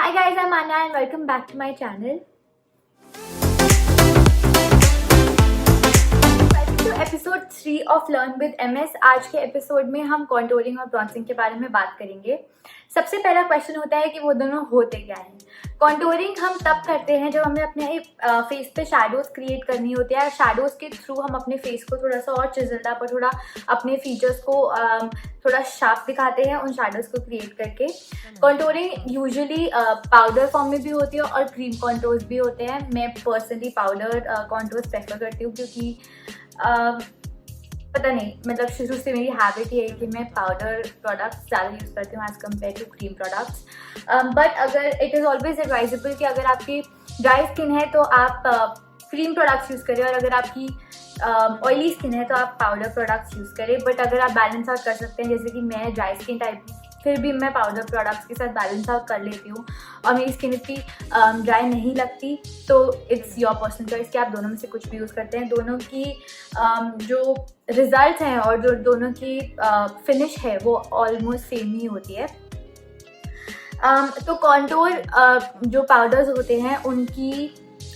Hi guys, I'm Anna and welcome back to my channel. Welcome to episode 3 of Learn with MS. आज के episode में हम contouring और bronzing के बारे में बात करेंगे। सबसे पहला क्वेश्चन होता है कि वो दोनों होते क्या हैं। कॉन्टोरिंग हम तब करते हैं जब हमें अपने फेस पे शैडोज क्रिएट करनी होती है। शैडोज के थ्रू हम अपने फेस को थोड़ा सा और चिजल्ड अप और थोड़ा अपने फीचर्स को थोड़ा शार्प दिखाते हैं उन शैडोज को क्रिएट करके। कॉन्टोरिंग यूजुअली पाउडर फॉर्म में भी होती है और क्रीम कॉन्टोर्स भी होते हैं। मैं पर्सनली पाउडर कॉन्टोर्स प्रेफर करती हूँ क्योंकि पता नहीं, मतलब शुरू से मेरी हैबिट ये है कि मैं पाउडर प्रोडक्ट्स ज़्यादा यूज़ करती हूँ as compare to cream products. But अगर इट इज़ ऑलवेज एडवाइजेबल कि अगर आपकी ड्राई स्किन है तो आप क्रीम प्रोडक्ट्स यूज़ करें और अगर आपकी ऑयली स्किन है तो आप पाउडर प्रोडक्ट्स यूज़ करें। बट अगर आप बैलेंस आउट कर सकते हैं, जैसे कि मैं ड्राई स्किन टाइप फिर भी मैं पाउडर प्रोडक्ट्स के साथ बैलेंस आउट कर लेती हूँ और मेरी स्किन इतनी ड्राई नहीं लगती, तो इट्स योर पर्सनल चॉइस कि आप दोनों में से कुछ भी यूज़ करते हैं। दोनों की जो रिजल्ट्स हैं और जो दोनों की फिनिश है वो ऑलमोस्ट सेम ही होती है। तो कॉन्टोर जो पाउडर्स होते हैं उनकी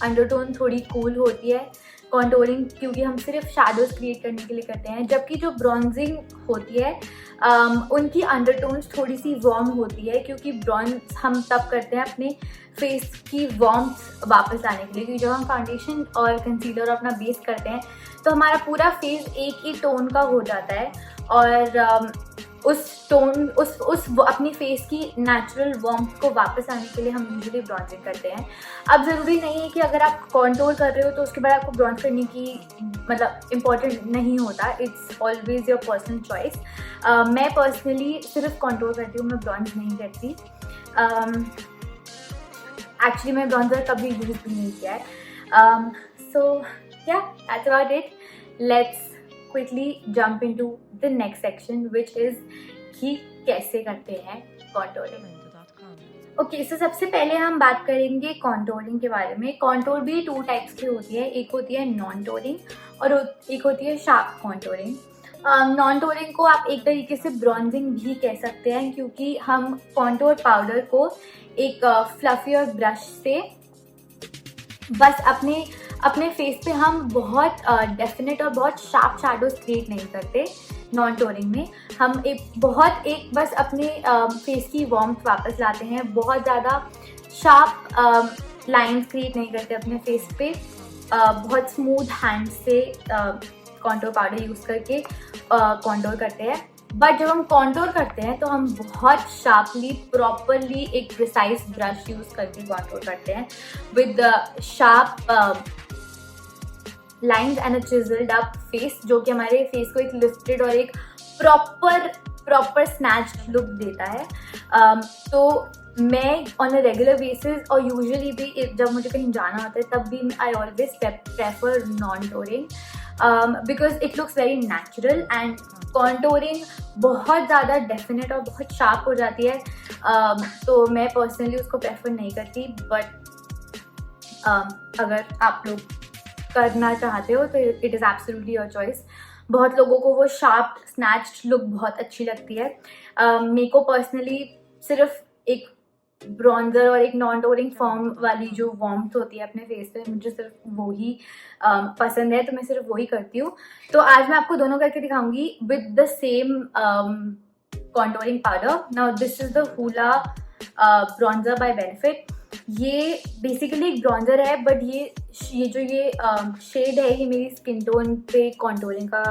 अंडरटोन थोड़ी कूल होती है। कॉन्टोरिंग क्योंकि हम सिर्फ शैडोज क्रिएट करने के लिए करते हैं, जबकि जो ब्रॉन्जिंग होती है उनकी अंडरटोन्स थोड़ी सी वार्म होती है, क्योंकि ब्रॉन्ज हम तब करते हैं अपने फेस की वार्मथ वापस लाने के लिए। क्योंकि जब हम फाउंडेशन और कंसीलर अपना बेस करते हैं तो हमारा पूरा फेस एक ही टोन का हो जाता है और उस टोन उस अपनी फेस की नेचुरल वार्मथ को वापस आने के लिए हम यूजुअली ब्रॉन्जिंग करते हैं। अब ज़रूरी नहीं है कि अगर आप कॉन्टोर कर रहे हो तो उसके बाद आपको ब्रॉन्ज करने की मतलब इम्पॉर्टेंट नहीं होता। It's always your personal choice. मैं पर्सनली सिर्फ कॉन्टोर करती हूँ, मैं ब्रॉन्ज नहीं करती। एक्चुअली मैं ब्रॉन्जर कभी यूज़ भी नहीं किया है। सो या that's about it. Let's quickly jump into the next section, which is कि कैसे करते हैं कॉन्टोरिंग। ओके, सो सबसे पहले हम बात करेंगे कॉन्टोरिंग के बारे में। कॉन्टोर भी 2 टाइप्स की होती है, एक होती है नॉन टोरिंग और एक होती है शार्प कॉन्टोरिंग। नॉन टोरिंग को आप एक तरीके से ब्रॉन्जिंग भी कह सकते हैं, क्योंकि हम कॉन्टोर पाउडर को एक फ्लफियर ब्रश से बस अपने फेस पे हम बहुत डेफिनेट और बहुत शार्प शैडोज क्रिएट नहीं करते। नॉन टोरिंग में हम एक बस अपने फेस की वार्मथ वापस लाते हैं। बहुत ज़्यादा शार्प लाइंस क्रिएट नहीं करते अपने फेस पे। बहुत स्मूथ हैंड से कॉन्टोर पाउडर यूज़ करके कॉन्टोर करते हैं। बट जब हम कॉन्टोर करते हैं तो हम बहुत शार्पली प्रॉपरली एक प्रिसाइज ब्रश यूज़ करके कॉन्टोर करते हैं with sharp lines and a chiselled up face, जो कि हमारे फेस को एक लिफ्टेड और एक प्रॉपर स्नैच्ड लुक देता है। तो मैं ऑन अ रेगुलर बेसिस और यूजुअली भी जब मुझे कहीं जाना होता है तब भी I always prefer non touring because it looks very natural. And contouring बहुत ज़्यादा डेफिनेट और बहुत शार्प हो जाती है, तो मैं पर्सनली उसको प्रेफर नहीं करती। बट अगर आप लोग करना चाहते हो तो it is absolutely your choice. बहुत लोगों को वो शार्प स्नैच्ड लुक बहुत अच्छी लगती है। मेरे को पर्सनली सिर्फ एक ब्रॉन्जर और एक नॉन टोरिंग फॉर्म वाली जो वार्मथ होती है अपने फेस पे, मुझे सिर्फ वो ही पसंद है, तो मैं सिर्फ वही करती हूँ। तो आज मैं आपको दोनों करके दिखाऊंगी with the same contouring powder. Now this is the Hoola bronzer by Benefit. ये बेसिकली एक ब्रॉन्जर है, बट ये शेड है, ये मेरी स्किन टोन पे कॉन्टोरिंग का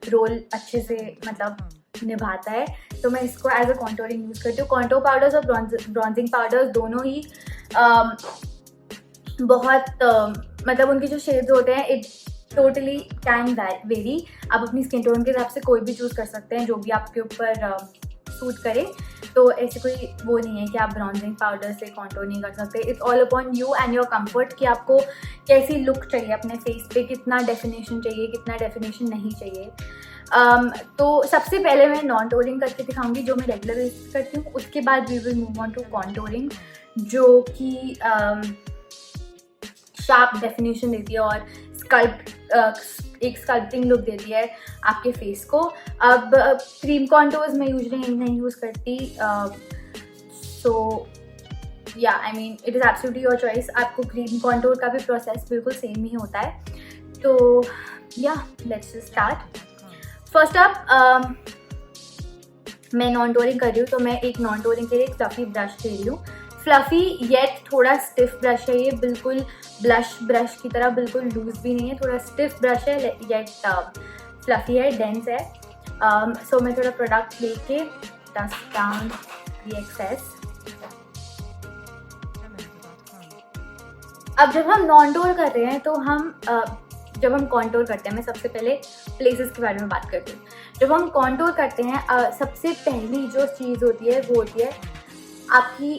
रोल अच्छे से मतलब निभाता है, तो मैं इसको एज अ कॉन्टोरिंग यूज़ करती हूँ। कॉन्टोर पाउडर्स और ब्रॉन्जिंग पाउडर्स दोनों ही बहुत मतलब उनके जो शेड्स होते हैं इट टोटली कैन वेरी। आप अपनी स्किन टोन के हिसाब से कोई भी चूज़ कर सकते हैं जो भी आपके ऊपर सूट करे। तो ऐसे कोई वो नहीं है कि आप ब्रॉन्जिंग पाउडर से कॉन्टोर नहीं कर सकते। It's all upon you and your comfort कि आपको कैसी लुक चाहिए अपने फेस पे, कितना डेफिनेशन चाहिए, कितना डेफिनेशन नहीं चाहिए। तो सबसे पहले मैं नॉन टोरिंग करके दिखाऊंगी जो मैं रेगुलर बेसिस करती हूँ। उसके बाद we will move on to contouring, जो कि शार्प डेफिनेशन देती है और एक स्कल्पटिंग लुक देती है आपके फेस को। अब क्रीम कॉन्टोर्स मैं यूजुअली नहीं यूज़ करती, सो या I mean it is absolutely your choice, आपको क्रीम कॉन्टूर का भी प्रोसेस बिल्कुल सेम ही होता है। तो या लेट्स स्टार्ट। फर्स्ट अप मैं नॉन टोरिंग कर रही हूँ, तो मैं एक नॉन टोरिंग के लिए एक फ्लफ़ी ब्रश ले रही हूँ। फ्लफ़ी येट थोड़ा स्टिफ ब्रश है ये, बिल्कुल ब्लश ब्रश की तरह बिल्कुल लूज भी नहीं है, थोड़ा स्टिफ ब्रश है येट फ्लफ़ी है, डेंस है। सो मैं थोड़ा प्रोडक्ट लेके डस्ट डाउन द एक्सेस। अब जब हम नॉन टोर कर रहे हैं तो जब हम कॉन्टोर करते हैं, मैं सबसे पहले प्लेसेस के बारे में बात करती हूँ। जब हम कॉन्टोर करते हैं सबसे पहली जो चीज़ होती है वो होती है आपकी,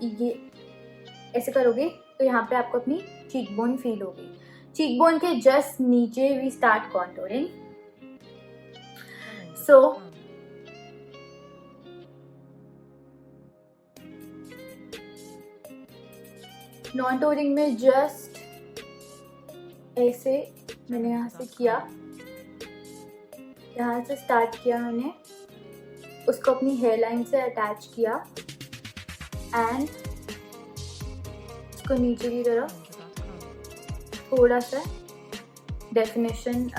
ये ऐसे करोगे तो यहाँ पे आपको अपनी चीक बोन फील होगी। चीक बोन के जस्ट नीचे we start contouring. So contouring में जस्ट ऐसे मैंने यहाँ से किया, यहाँ से स्टार्ट किया मैंने, उसको अपनी हेयर लाइन से अटैच किया एंड उसको नीचे की तरफ थोड़ा सा डेफिनेशन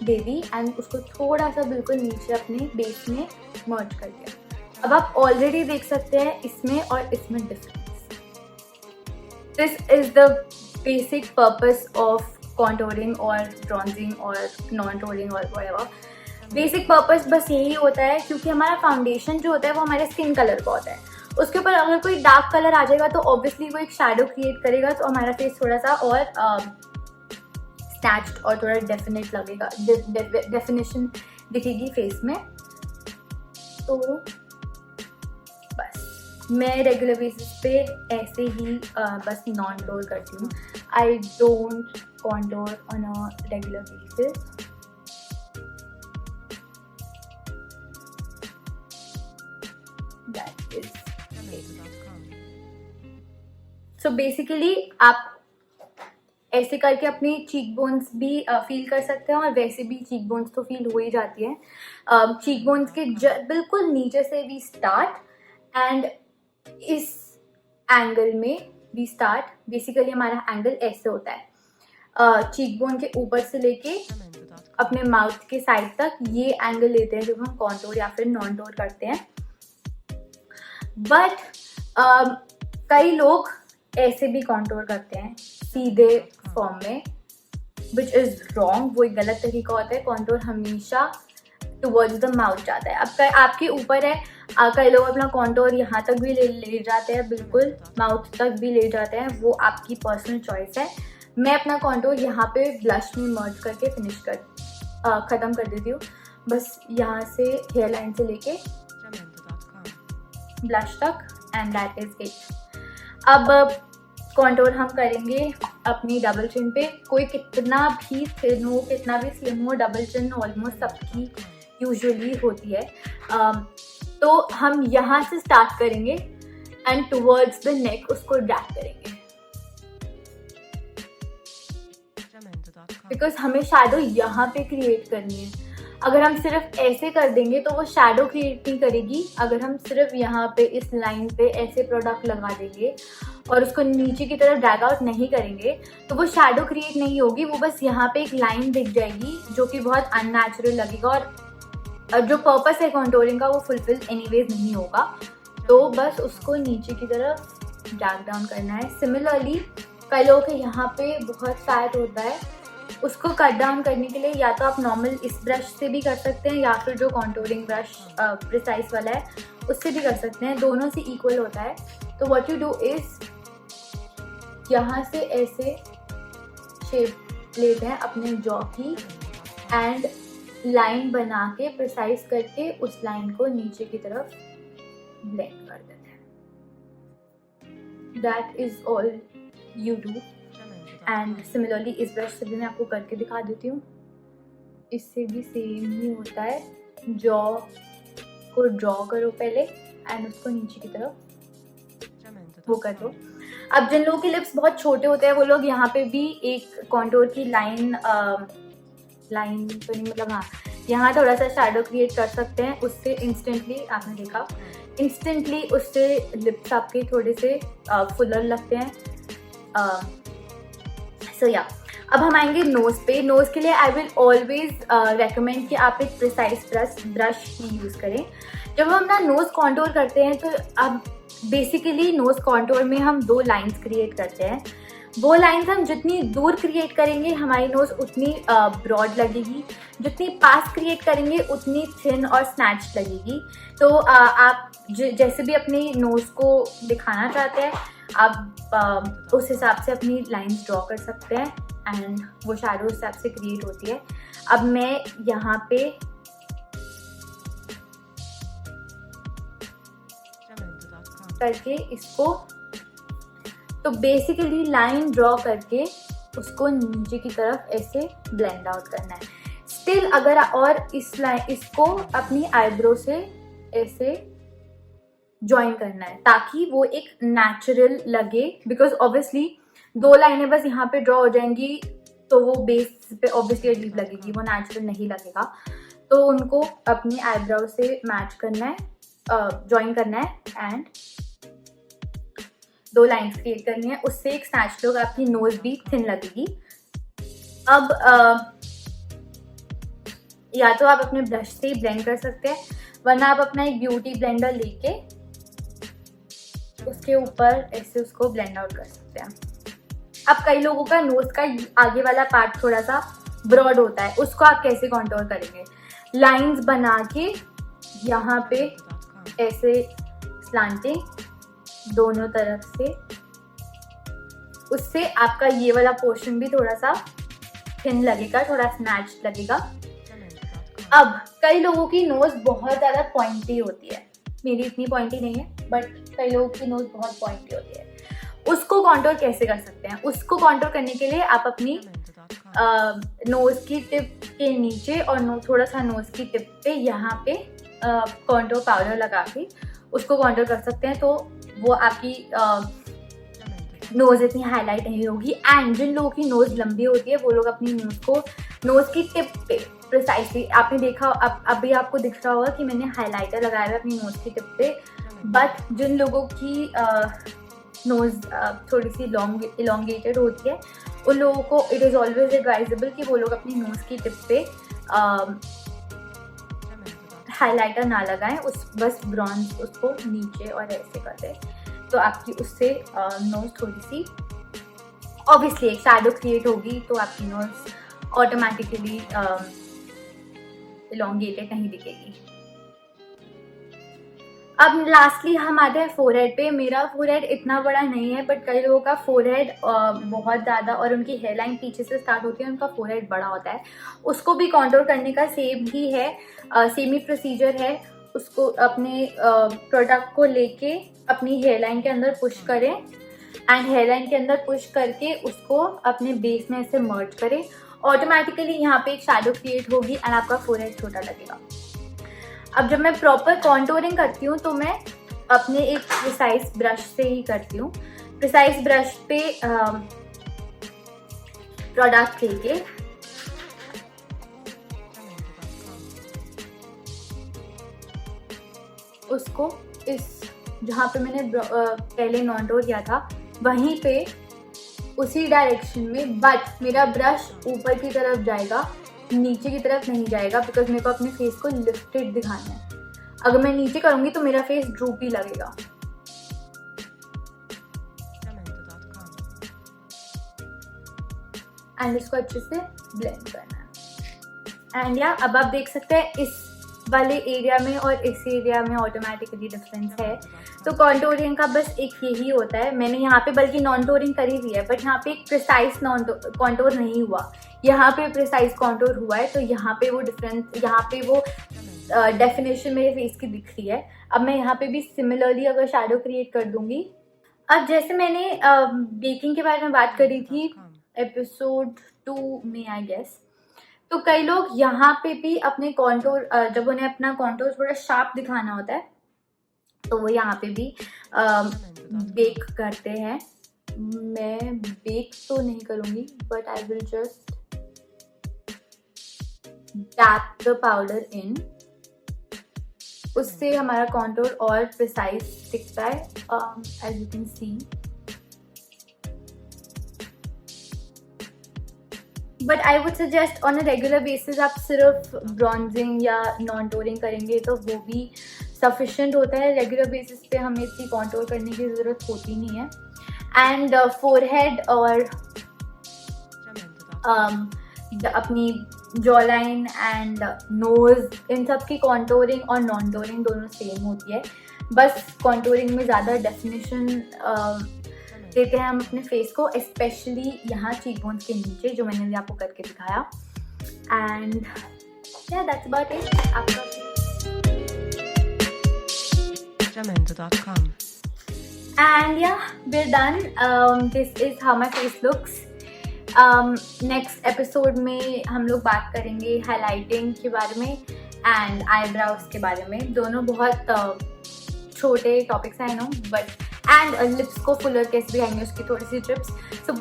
दे दी एंड उसको थोड़ा सा बिल्कुल नीचे अपने बेस में मर्ज कर दिया। अब आप ऑलरेडी देख सकते हैं इसमें और इसमें difference. This is the basic purpose of contouring और ब्रॉन्जिंग और नॉन टोरिंग और व्हाटएवर। बेसिक पर्पस बस यही होता है क्योंकि हमारा फाउंडेशन जो होता है वो हमारे स्किन कलर का होता है, उसके ऊपर अगर कोई डार्क कलर आ जाएगा तो ऑब्वियसली वो एक शैडो क्रिएट करेगा, तो हमारा फेस थोड़ा सा और स्नैच्ड और थोड़ा डेफिनेट लगेगा, डेफिनेशन दिखेगी फेस में। तो बस मैं रेगुलर बेसिस पे ऐसे ही बस नॉन टोर करती हूँ। I don't contour on a regular basis. That is so basically आप ऐसे करके अपनी चीक बोन्स भी फील कर सकते हैं और वैसे भी चीक बोन्स तो फील हो ही जाती है। चीक बोन्स के बिल्कुल नीचे से वी स्टार्ट एंड इस एंगल में वी स्टार्ट। बेसिकली हमारा एंगल ऐसे होता है, चीक बोन के ऊपर से लेके अपने माउथ के साइड तक ये एंगल लेते हैं जब हम कॉन्टोर या फिर नॉन टोर करते हैं। बट कई लोग ऐसे भी कॉन्टोर करते हैं सीधे फॉर्म में, विच इज रॉन्ग। वो एक गलत तरीका होता है। कॉन्टोर हमेशा टुवर्ड्स द माउथ जाता है। अब आपके ऊपर है, कई लोग अपना कॉन्टोर यहाँ तक भी ले जाते हैं, बिल्कुल माउथ तक भी ले जाते हैं, वो आपकी पर्सनल चॉइस है। मैं अपना कॉन्टोर यहाँ पे ब्लश में मर्ज करके फिनिश ख़त्म कर देती हूँ, बस यहाँ से हेयर लाइन से लेके ब्लश तक, एंड दैट इज इट। अब कॉन्टोर हम करेंगे अपनी डबल चिन पे। कोई कितना भी थिन हो, कितना भी स्लिम हो, डबल चिन ऑलमोस्ट सबकी यूजुअली होती है। तो हम यहाँ से स्टार्ट करेंगे एंड टुवर्ड्स द नेक उसको ड्रैग करेंगे, बिकॉज हमें शैडो यहाँ पे क्रिएट करनी है। अगर हम सिर्फ ऐसे कर देंगे तो वो शैडो क्रिएट नहीं करेगी। अगर हम सिर्फ यहाँ पे इस लाइन पे ऐसे प्रोडक्ट लगा देंगे और उसको नीचे की तरफ ड्रैग आउट नहीं करेंगे तो वो शैडो क्रिएट नहीं होगी, वो बस यहाँ पे एक लाइन दिख जाएगी जो कि बहुत अननेचुरल लगेगा और जो पर्पस है कॉन्टोरिंग का वो फुलफिल एनीवेज नहीं होगा। तो बस उसको नीचे की तरफ ड्रैग डाउन करना है। सिमिलरली कई लोगों के यहाँ पे बहुत फैट होता है, उसको कट डाउन करने के लिए या तो आप नॉर्मल इस ब्रश से भी कर सकते हैं या फिर जो कॉन्टोरिंग ब्रश प्रिसाइज वाला है उससे भी कर सकते हैं, दोनों से इक्वल होता है। तो व्हाट यू डू इज यहाँ से ऐसे शेप लेते हैं अपने जॉ की एंड लाइन बना के प्रिसाइज करके उस लाइन को नीचे की तरफ ब्लेंड कर देते हैं। That is all you do. And similarly इस ब्रश से भी मैं आपको करके दिखा देती हूँ, इससे भी सेम ही होता है। जॉ को ड्रॉ करो पहले एंड उसको नीचे की तरफ वो कर दो। अब जिन लोगों के लिप्स बहुत छोटे होते हैं वो लोग यहाँ पे भी एक कॉन्टोर की लाइन तो नहीं, मतलब हाँ, यहाँ थोड़ा सा शैडो क्रिएट कर सकते हैं। उससे इंस्टेंटली आपने देखा इंस्टेंटली उससे लिप्स आपके थोड़े से फुलर लगते हैं। सो या अब हम आएंगे नोज़ पे। नोज़ के लिए आई विल ऑलवेज रेकमेंड कि आप एक प्रिसाइज ब्रश ही यूज़ करें। जब हम ना नोज़ कॉन्टूर करते हैं तो अब बेसिकली नोज़ कॉन्टूर में हम 2 लाइंस क्रिएट करते हैं। वो लाइंस हम जितनी दूर क्रिएट करेंगे हमारी नोज़ उतनी ब्रॉड लगेगी, जितनी पास क्रिएट करेंगे उतनी थिन और स्नैच लगेगी। तो आप जैसे भी अपनी नोज़ को दिखाना चाहते हैं आप उस हिसाब से अपनी लाइंस ड्रॉ कर सकते हैं एंड वो शैडो उस हिसाब से क्रिएट होती है। अब मैं यहाँ पे करके इसको तो बेसिकली लाइन ड्रॉ करके उसको नीचे की तरफ ऐसे ब्लेंड आउट करना है। स्टिल अगर और इसको अपनी आईब्रो से ऐसे ज्वाइन करना है ताकि वो एक नेचुरल लगे, बिकॉज ऑब्वियसली 2 लाइनें बस यहाँ पे ड्रॉ हो जाएंगी तो वो बेस पे ऑब्वियसली अजीब लगेगी, वो नेचुरल नहीं लगेगा। तो उनको अपनी आईब्रो से मैच करना है, ज्वाइन करना है एंड 2 लाइन्स क्रिएट करनी है। उससे एक स्नैच लुक, आपकी नोज भी थिन लगेगी। अब या तो आप अपने ब्रश से ही ब्लेंड कर सकते हैं, वरना आप अपना एक ब्यूटी ब्लेंडर लेके उसके ऊपर ऐसे उसको ब्लेंड आउट कर सकते हैं। अब कई लोगों का नोज का आगे वाला पार्ट थोड़ा सा ब्रॉड होता है, उसको आप कैसे कॉन्टोर करेंगे? लाइंस बना के यहाँ पे ऐसे स्लांटिंग दोनों तरफ से, उससे आपका ये वाला पोर्शन भी थोड़ा सा थिन लगेगा, थोड़ा स्नैच लगेगा। अब कई लोगों की नोज बहुत ज़्यादा पॉइंटी होती है, मेरी इतनी पॉइंटी नहीं है बट कई लोगों की नोज बहुत पॉइंटी होती है। उसको कॉन्टोर कैसे कर सकते हैं? उसको कॉन्टोर करने के लिए आप अपनी नोज की टिप के नीचे और थोड़ा सा नोज की टिप पे यहाँ पे कॉन्टोर पाउडर लगा के उसको कॉन्टोर कर सकते हैं। तो वो आपकी नोज इतनी हाईलाइट नहीं होगी। एंड जिन लोगों की नोज लंबी होती है वो लोग अपनी नोज को नोज की टिप पे प्रिसाइसली, आपने देखा अभी आपको दिख रहा होगा कि मैंने हाईलाइटर लगाया है अपनी नोज की टिप पे। बट जिन लोगों की नोज थोड़ी सी इलोंगेटेड होती है उन लोगों को इट इज़ ऑलवेज एडवाइजेबल कि वो लोग अपनी नोज की टिप पे हाइलाइटर ना लगाएं, बस ब्रॉन्ज उसको नीचे और ऐसे कर दें। तो आपकी उससे नोज थोड़ी सी ऑब्वियसली एक शैडो क्रिएट होगी, तो आपकी नोज ऑटोमेटिकली इलोंगेटेड नहीं दिखेगी। अब लास्टली हम आते हैं फोरहेड पे। मेरा फोरहेड इतना बड़ा नहीं है बट कई लोगों का फोरहेड बहुत ज़्यादा, और उनकी हेयरलाइन पीछे से स्टार्ट होती है, उनका फोरहेड बड़ा होता है। उसको भी कॉन्टोर करने का सेम ही है, सेम ही प्रोसीजर है। उसको अपने प्रोडक्ट को लेके अपनी हेयरलाइन के अंदर पुश करें एंड हेयरलाइन के अंदर पुश करके उसको अपने बेस में ऐसे मर्ज करें। ऑटोमेटिकली यहाँ पे एक शैडो क्रिएट होगी एंड आपका फोरहेड छोटा लगेगा। अब जब मैं प्रॉपर कॉन्टोरिंग करती हूँ तो मैं अपने एक प्रिसाइज ब्रश से ही करती हूँ। प्रिसाइज ब्रश पे प्रोडक्ट लेके उसको इस जहाँ पे मैंने पहले कॉन्टोर किया था वहीं पे उसी डायरेक्शन में, बट मेरा ब्रश ऊपर की तरफ जाएगा, नीचे की तरफ नहीं जाएगा, बिकॉज मेरे को अपने फेस को लिफ्टेड दिखाना है। अगर मैं नीचे करूंगी तो मेरा फेस ड्रूपी लगेगा। एंड इसको अच्छे से ब्लेंड करना है। एंड या अब आप देख सकते हैं इस वाले एरिया में और इस एरिया में ऑटोमेटिकली डिफरेंस है। तो कॉन्टोरिंग का बस एक यही होता है। मैंने यहाँ पे बल्कि नॉन्टोरिंग करी हुई है बट यहाँ पे एक प्रिसाइज कॉन्टोर नहीं हुआ, यहाँ पे प्रिसाइज कॉन्टोर हुआ है। तो यहाँ पे वो डिफरेंस, यहाँ पे वो डेफिनेशन मेरे फेस की दिख रही है। अब मैं यहाँ पे भी सिमिलरली अगर शैडो क्रिएट कर दूंगी। अब जैसे मैंने बेकिंग के बारे में बात करी थी एपिसोड 2 में आई गेस, तो कई लोग यहाँ पे भी अपने कॉन्टोर, जब उन्हें अपना कॉन्टोर थोड़ा शार्प दिखाना होता है तो वो यहाँ पे भी बेक करते हैं। मैं बेक तो नहीं करूँगी but I will just dab the powder in उससे हमारा कॉन्टूर और प्रिसाइज दिखता है, as you can see. But I would suggest on a regular basis आप सिर्फ ब्रॉन्जिंग या नॉन टोरिंग करेंगे तो वो भी सफिशेंट होता है। रेगुलर बेसिस पे हमें इतनी कॉन्टूर करने की ज़रूरत होती नहीं है। एंड फोरहेड और अपनी जॉ लाइन एंड नोज, इन सब की कॉन्टोरिंग और नॉन टोरिंग दोनों सेम होती है। बस कॉन्टोरिंग में ज़्यादा डेफिनेशन देते हैं हम अपने फेस को, स्पेशली यहाँ चीक बोन्स के नीचे, जो मैंने भी आपको करके दिखाया। And yeah that's about it. आपका Jamendo.com. And yeah, we're done. This is how my face looks. Next episode में हम लोग बात करेंगे हाईलाइटिंग के बारे में एंड आईब्राउज के बारे में। दोनों बहुत छोटे टॉपिक्स हैं, I know, but and lips को फुलर कैसे दिखाएंगे उसकी थोड़ी सी trips, so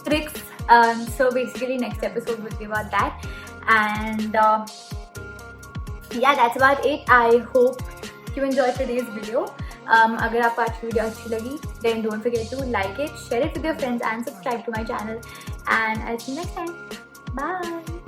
tricks. So basically next episode will be about that. And yeah that's about it. I hope you enjoy today's video. अगर आपको आज की वीडियो अच्छी लगी then don't forget to like it, share it with your friends and subscribe to my channel, and I'll see you next time. Bye.